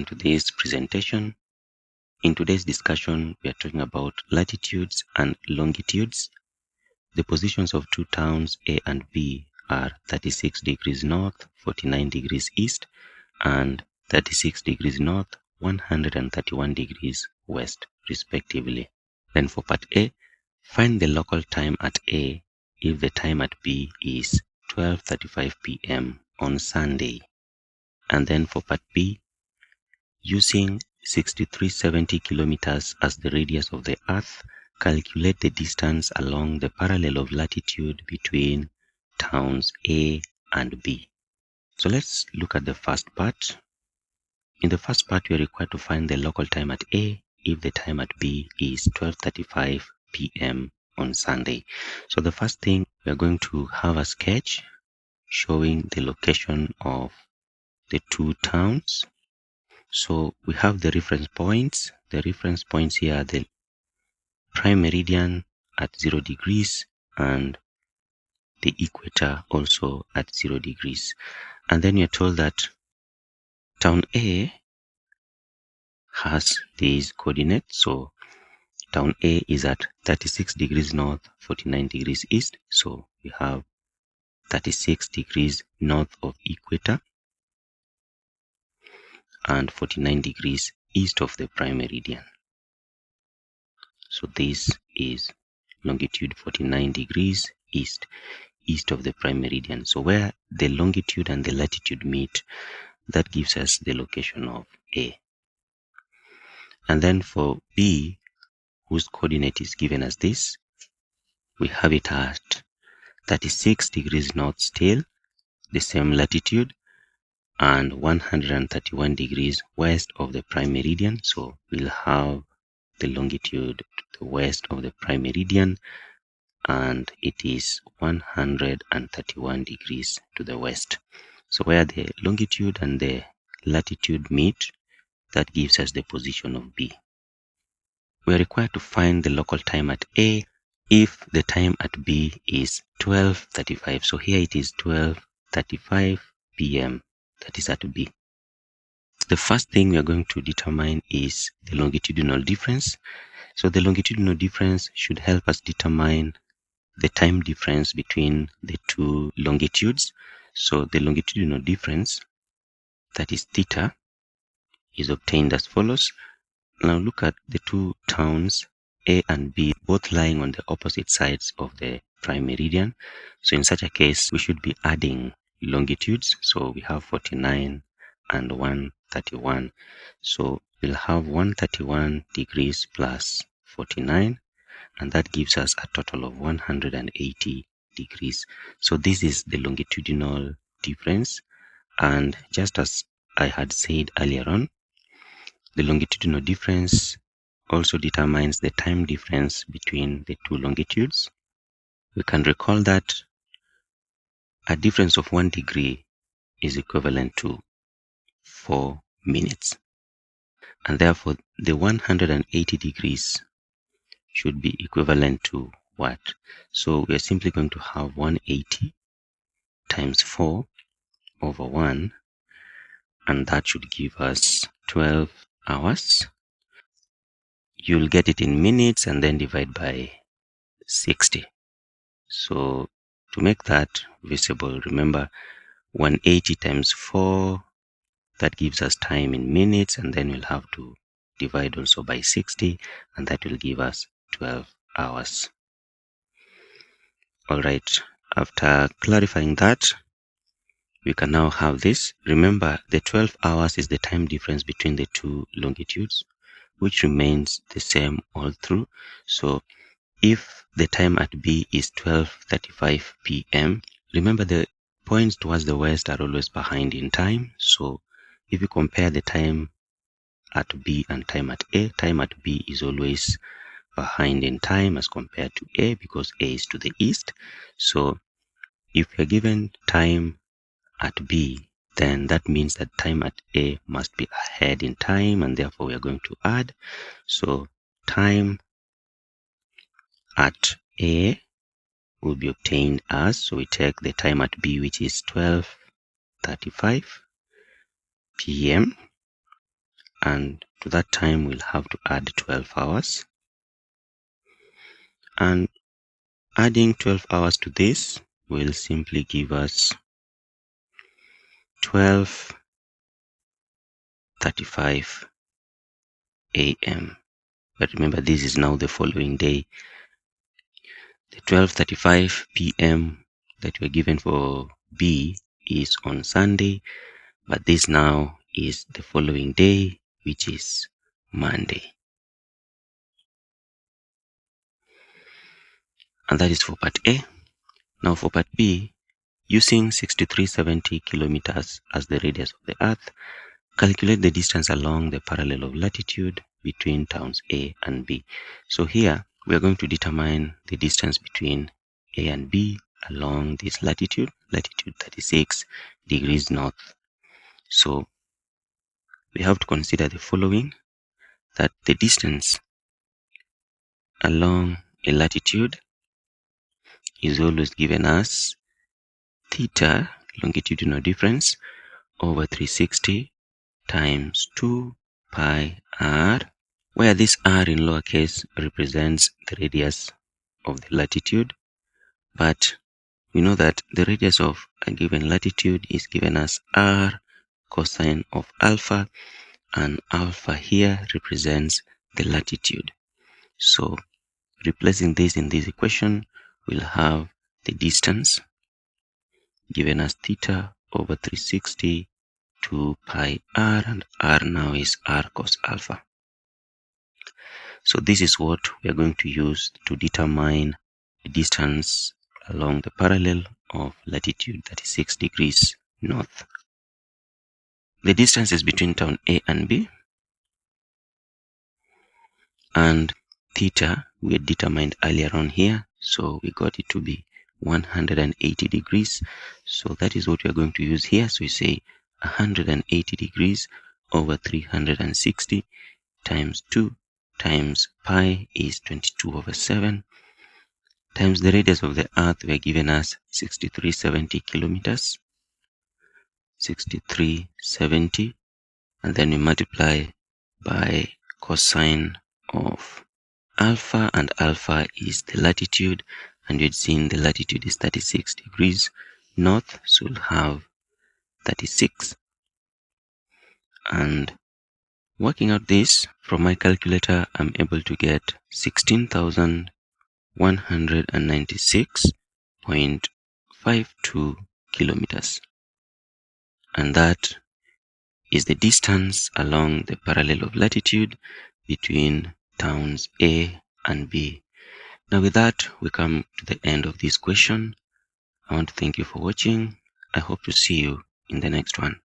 welcome to this presentation. In today's discussion, we are talking about latitudes and longitudes. The positions of two towns A and B are 36 degrees north, 49 degrees east, and 36 degrees north, 131 degrees west, respectively. Then for part A, find the local time at A if the time at B is 12:35 p.m. on Sunday. And then for part B, using 6370 kilometers as the radius of the Earth, calculate the distance along the parallel of latitude between towns A and B. So let's look at the first part. In the first part, we are required to find the local time at A if the time at B is 12:35 p.m. on Sunday. So the first thing, we are going to have a sketch showing the location of the two towns. So we have the reference points. The reference points here are the prime meridian at 0 degrees and the equator also at 0 degrees. And then you're told that town A has these coordinates. So town A is at 36 degrees north, 49 degrees east. So we have 36 degrees north of equator and 49 degrees east of the prime meridian. So this is longitude 49 degrees east of the prime meridian. So where the longitude and the latitude meet, that gives us the location of A. And then for B, whose coordinate is given as this, we have it at 36 degrees north still, the same latitude, and 131 degrees west of the prime meridian. So we'll have the longitude to the west of the prime meridian, and it is 131 degrees to the west. So where the longitude and the latitude meet, that gives us the position of B. We are required to find the local time at A if the time at B is 12:35. So here it is 12:35 p.m. that is at B. The first thing we are going to determine is the longitudinal difference. So the longitudinal difference should help us determine the time difference between the two longitudes. So the longitudinal difference, that is theta, is obtained as follows. Now look at the two towns A and B, both lying on the opposite sides of the prime meridian. So in such a case, we should be adding longitudes. So we have 49 and 131. So we'll have 131 degrees plus 49, and that gives us a total of 180 degrees. So this is the longitudinal difference. And just as I had said earlier on, the longitudinal difference also determines the time difference between the two longitudes. We can recall that a difference of 1 degree is equivalent to 4 minutes. And therefore, the 180 degrees should be equivalent to what? So we are simply going to have 180 times 4 over 1, and that should give us 12 hours. You'll get it in minutes and then divide by 60. So to make that visible, remember 180 times 4, that gives us time in minutes, and then we'll have to divide also by 60, and that will give us 12 hours. All right, after clarifying that, we can now have this. Remember, the 12 hours is the time difference between the two longitudes, which remains the same all through. So if the time at B is 12:35 p.m., remember the points towards the west are always behind in time. So if you compare the time at B and time at A, time at B is always behind in time as compared to A, because A is to the east. So if you're given time at B, then that means that time at A must be ahead in time, and therefore we are going to add. So time at A will be obtained as, so we take the time at B, which is 12:35 p.m., and to that time we'll have to add 12 hours. And adding 12 hours to this will simply give us 12:35 a.m. But remember, this is now the following day. The 12:35 p.m. that we're given for B is on Sunday, but this now is the following day, which is Monday. And that is for part A. Now for part B, using 6370 kilometers as the radius of the Earth, calculate the distance along the parallel of latitude between towns A and B. So here we are going to determine the distance between A and B along this latitude 36 degrees north. So we have to consider the following, that the distance along a latitude is always given as theta, longitudinal difference, over 360 times 2 pi r, where this r in lowercase represents the radius of the latitude, but we know that the radius of a given latitude is given as r cosine of alpha, and alpha here represents the latitude. So replacing this in this equation, we'll have the distance given as theta over 360 2 pi r, and r now is r cos alpha. So this is what we are going to use to determine the distance along the parallel of latitude 36 degrees north. The distance is between town A and B, and theta we had determined earlier on here, so we got it to be 180 degrees. So that is what we are going to use here. So we say 180 degrees over 360 times 2 times pi is 22/7 times the radius of the Earth we are given as 6370 kilometers, 6370, and then we multiply by cosine of alpha, and alpha is the latitude, and you'd seen the latitude is 36 degrees north, so we'll have 36. And working out this from my calculator, I'm able to get 16,196.52 kilometers, and that is the distance along the parallel of latitude between towns A and B. Now with that, we come to the end of this question. I want to thank you for watching. I hope to see you in the next one.